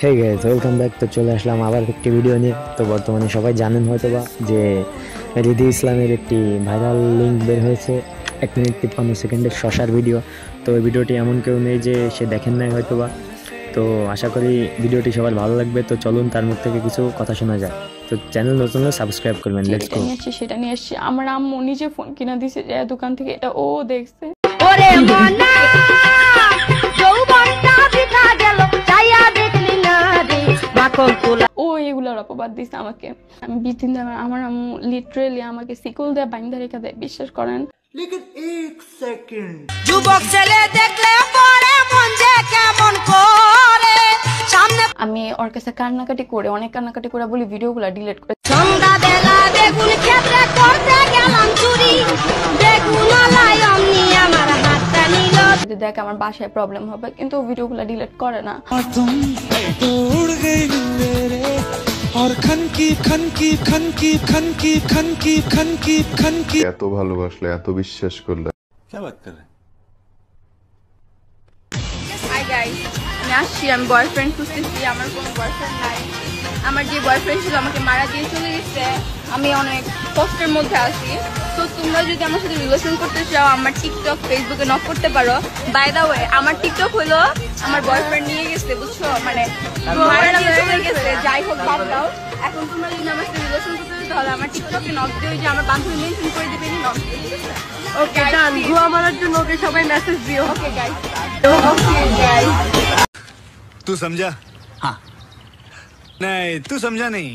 Hey guys, welcome back. তো চলে আসলাম আবার একটি ভিডিও নিয়ে। তো বর্তমানে সবাই জানেন হয়তোবা যে রিদি ইসলামের একটি ভাইরাল লিঙ্ক বের হয়েছে 1 মিনিট 53 সেকেন্ডের শশার ভিডিও। তো ওই ভিডিওটি এমন কেউ নেই যে সে দেখেন নাই হয়তোবা। তো আশা করি ভিডিওটি সবার ভালো লাগবে। তো চলুন তার মুখ থেকে কিছু কথা শোনা যায়। তো চ্যানেল নতুন হলে সাবস্ক্রাইব করবেন। Let's go. সেটা নিয়ে এসেছি। আমার আম্মু নিজে ফোন কিনা দিছে যে দোকান থেকে, এটা ও দেখছে। ওরে মনা যৌবনটা বিতা গেল চাইয়া দেখলি না রে মাখন তোলা। ও এগুলোর অপবাদ দিছে আমাকে। আমি 20 দিন ধরে আমার আম্মু লিটারেলি আমাকে সিকল দিয়ে বাইন্ধা রেখে দেয়, বিশ্বাস করেন। लेकिन एक सेकंड যুবক ছেলে দেখলে পরে মন যে কেমন করে সামনে। আমি ওর কাছে অনেক কান্নাকাটি করে বলি ভিডিওগুলো ডিলিট করে। সন্ধ্যা বেলা বেগুন ক্ষেত্রে করতে গেলাম চুরি, বেগুন লাই অমনি আমার হাতটা নিল। দেখ আমার বাসায় প্রবলেম হবে, কিন্তু ভিডিওগুলো ডিলিট করে না। तुम तो उड़ गई मेरे और खन की এত ভালোবাসলে, এত বিশ্বাস করলে। হাই গাইস, আমি আসছি। আমি বয়ফ্রেন্ড খুঁজতেছি, আমার কোনো বয়ফ্রেন্ড নাই। আমার যে বয়ফ্রেন্ড ছিল আমাকে মারা দিয়ে চলে গেছে। আমি অনেক কষ্টের মধ্যে আছি। তো তোমরা যদি আমার সাথে রিলেশন করতে চাও, আমার টিকটক ফেসবুকে নক করতে পারো। বাই দা ওয়ে, আমার টিকটক হলো আমার বয়ফ্রেন্ড নিয়ে গেছে, বুঝছো? মানে মারা দিয়ে চলে গেছে। যাই হোক, বাদ দাও। এখন তোমরা যদি আমার সাথে রিলেশন করতে চাও তাহলে আমার টিকটকে নক দিও, যে আমার বান্ধবী মেনশন করে দিবে, নক দিও, ঠিক আছে? ওকে ডান। গুয়া মারার জন্য ওকে সবাই মেসেজ দিও। Okay guys, okay guys. तू समझा? हाँ नहीं, तू समझा नहीं।